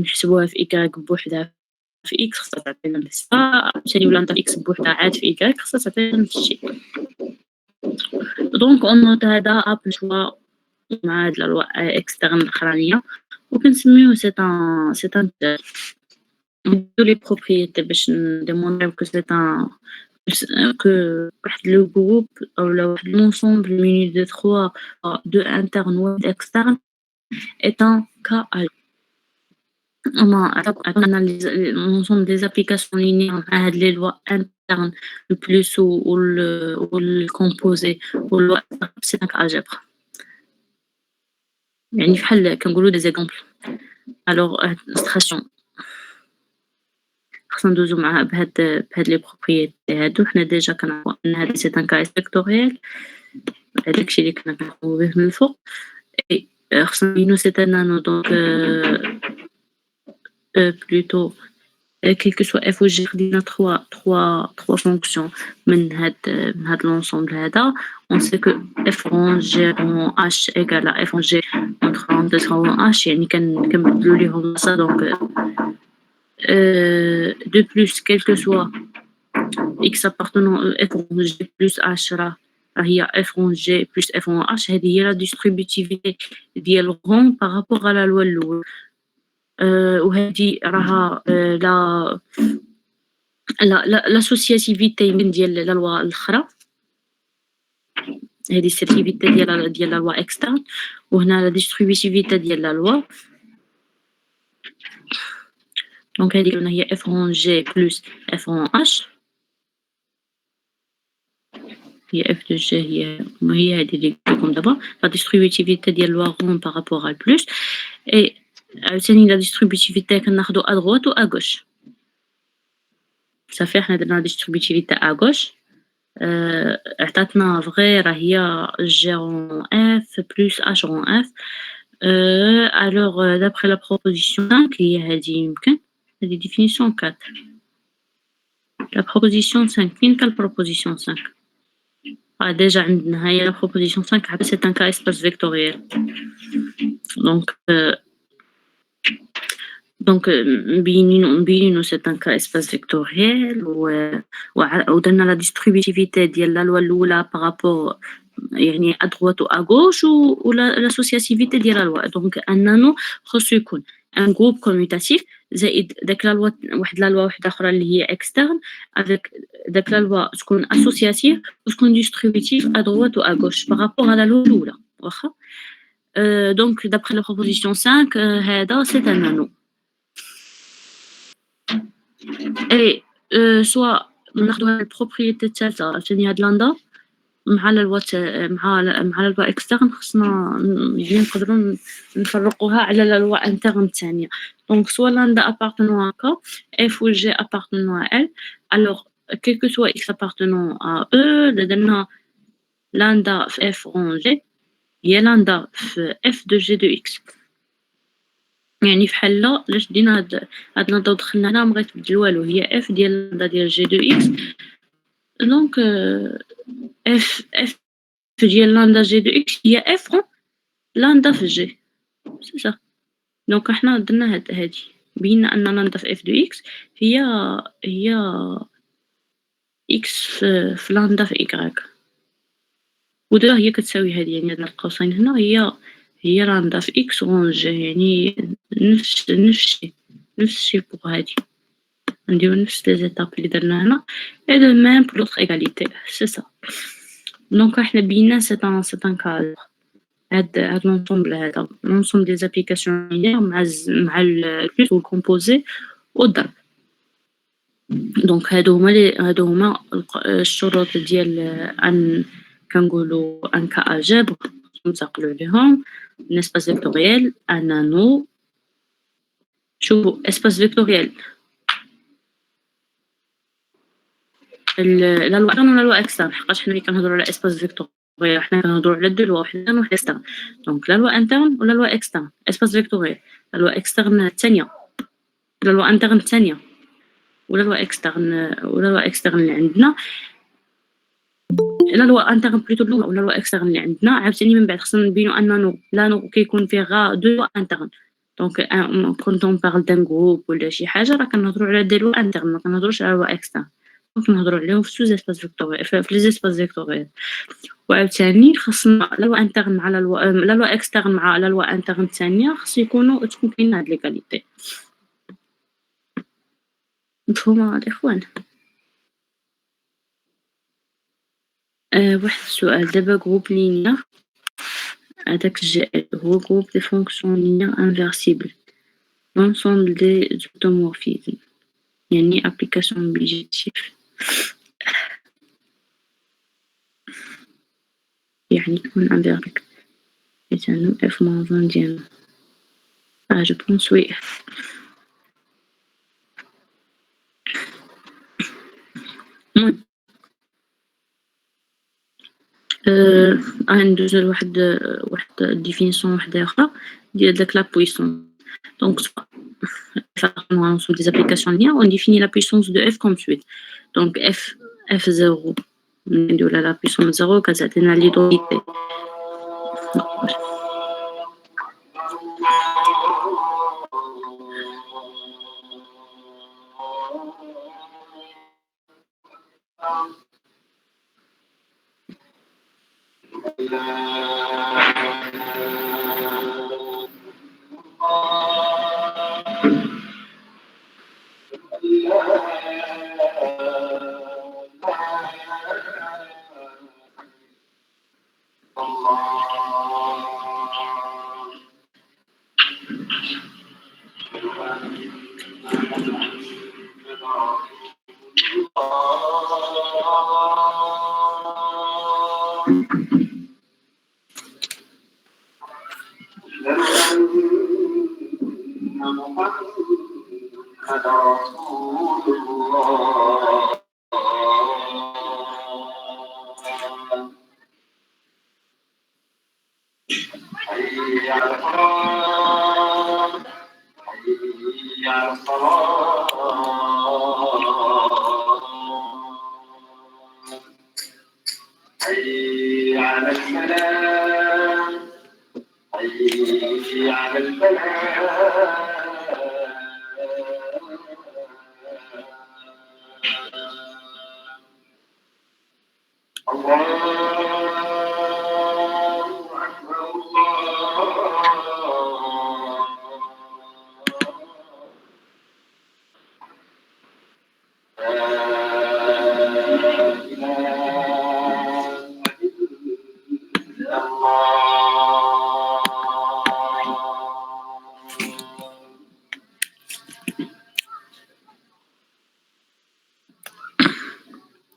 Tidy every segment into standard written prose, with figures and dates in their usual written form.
نحسبوها في إكراك بوحدها في إكس خاصها تعطينا نفس عاوتاني ولا نضرب إكس بوحدها عاد في إكراك خاصها تعطينا نفس الشي. دونك أون نوت هذا أبل شوا مع هاد لا لوا إكسترن الأخرانية وكنسميوه سي ان نزيدو لي بروبريتي باش نديمونطريو que واحد لو جروب أولا واحد l'ensemble muni de 3 2 internes واحد externe est un cas à عطانا l'ensemble des applications linéaires مع هاد les lois internes le plus و الcomposé والloi c'est un cas algèbre يعني بحال كنقولو des exemples. alors illustration خصنا ندوزو معاها بهاد لي بروبريتي هادو حنا ديجا كنعرفو ان هاد سي ان كاس فيكتوريال داكشي اللي كنا كنعرفو به من الفوق اي خصنا نبينو سي ان نانو دونك بلوتو quel que soit f ou g خدينا 3 fonctions من هاد l'ensemble هذا on sait que f en g en h égale à f en g entre parenthèses en h يعني كنبدلو ليهم ça donc de plus quel que soit x appartenant f en g plus h راه هي f en g plus f en h هذه هي la distributivité ديال rond par rapport à la loi الأول. وهذه راها l'associativité ديال لا لوا الأخرى هذه السيرتيفيتي ديال لا لوا اكسترن وهنا لا distributivité ديال لا لوا دونك هذه قلنا هي f en g plus f en h هي f de g هي هذه اللي قلتلكم دابا لا distributivité ديال لوا rond par rapport à plus et عاوتاني لا distributivité كناخدو à droite و à gauche صافي حنا درنا distributivité à gauche عطاتنا فغي راه هي g en f plus h en f alors d'après la proposition 5 هي هذه يمكن هذه définition 4 la proposition 5 فين كان proposition 5 déjà عندنا هي la proposition 5 عاد c'est un cas espace vectoriel donc مبينينو c'est un cas espace vectoriel ودرنا la distributivité ديال لا لوا الأولى par rapport يعني à droite و à gauche و l'associativité ديال لا لوا donc un nano خصو يكون un groupe commutatif زائد داك لا لوا واحد وحدة أخرى اللي هي externe avec داك لا لوا تكون associative و تكون distributive à droite و à gauche par rapport à la loi الأولى واخا donc d'après la proposition 5 هذا c'est un nano اي سوا ناخدو هاد البروبريتي الثالثة عاوتاني هاد لاندا مع لا لوا اكسترن خصنا نقدرو نفرقوها على لا لوا انترن الثانية دونك سوا لاندا ابارتونون ا كا اف و جي ابارتونون ا ال الوغ quel que soit x appartenant à e درنا لاندا في اف اون جي هي لاندا في اف دو جي دو اكس يعني فحال علاش دينا هاد لاندا ودخلنا هنا مبغيت تبدل والو هي اف ديال لاندا ديال جي دو اكس دونك اف ديال لاندا جي دو اكس هي اف لاندا في جي سي صا دونك حنا درنا هادي بينا ان لاندا في اف دو اكس هي اكس في لاندا في اكراك ودابا هي كتساوي هادي يعني هاد القوسين هنا هي لاندا في اكس اون جي يعني نفس الشيء بوغ هادي نديرو نفس لي زيتاب اللي درنا هنا اي دو ميم بور لوطر ايغاليتي سي سا دونك حنا بينا سي ان كادر هاد لونسومبل هذا لونسومبل دي زابليكاسيون لينيير مع البلوس والكومبوزي والضرب دونك هادو هما الشروط ديال ان كنقولو ان كا الجبر ننتقلو عليهم un espace vectoriel un nano شوفوا espace vectoriel لا لوا interne ولا لوا externe حقاش حنا ملي كنهضروا على espace vectoriel حنا كنهضروا على دو لوا وحده وحده externe دونك لا لوا interne ولا لوا externe espace vectoriel لا لوا externe الثانيه ولا لوا interne الثانيه ولا لوا externe اللي عندنا لا لوا انترن بلوتو الاولى ولا لوا اكسترن اللي عندنا عاوتاني من بعد خصنا نبينو انه لا نو كيكون فيه غا دو لوا انترن دونك quand on parle d'un groupe ولا شي حاجة راه كنهضروا على des lois internes ما كنهضروش على lois externes دونك نهضروا عليهم في sous espace vectoriel في les espaces vectoriels وعاوتاني خاصنا لا loi interne مع لا loi externe مع لا loi interne الثانية خص تكون كاينة هاد l'égalité مفهومة الإخوان؟ واحد السؤال دابا groupe linéaire هذاك هو groupe des fonctions linéaires inversibles l'ensemble des automorphismes يعني application objectif يعني تكون inverse إذن f moins 1 ديالنا je pense oui المهم ندوزو لواحد définition وحدة أخرى ديال داك la puissance donc sur des applications linéaires on définit la puissance de f comme suit donc f0 نديرو la puissance 0 كتعطينا l'identité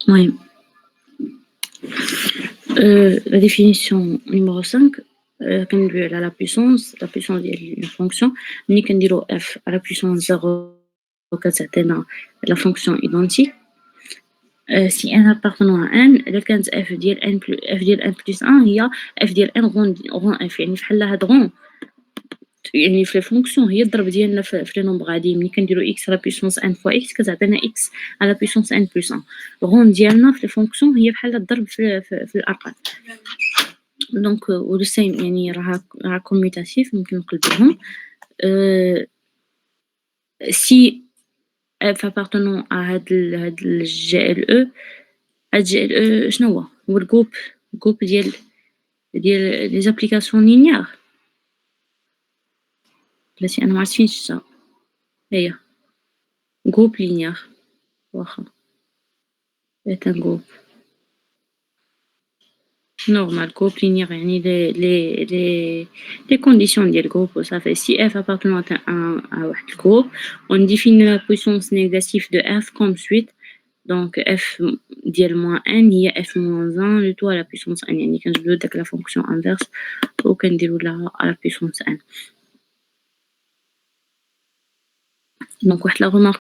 المهم la définition numéro 5 كندويو على la puissance ديال une fonction ملي كنديرو f à la puissance 0 كتعطينا la fonction identique si n appartenant à n إلا كانت f ديال n plus 1 هي f ديال n rond f يعني فحال هاد rond يعني في الفونكسيون هي الضرب ديالنا في لي نومبر عاديين ملي كنديرو x على puissance n fois x كتعطينا x على puissance n plus 1 الغون ديالنا في الفونكسيون هي بحال الضرب في الارقام دونك و سيم يعني راه كوميوتاتيف ممكن نقلبوهم si f appartenant à هاد GLE هاد GLE شنو هو الجروب ديال لي زابليكاسيون لينيير بلاتي انا معرفتش حتى هي جروب لينيير واخا c'est un groupe normal groupe linéaire يعني les conditions ديال groupe ça fait si f appartenant à واحد الجروب on définit la puissance négative de f comme suite donc f ديال moins n هي f moins 1 le tout à la puissance n يعني كنجبدو داك la fonction inverse وكنديرو لها à la puissance n donc واحد la remarque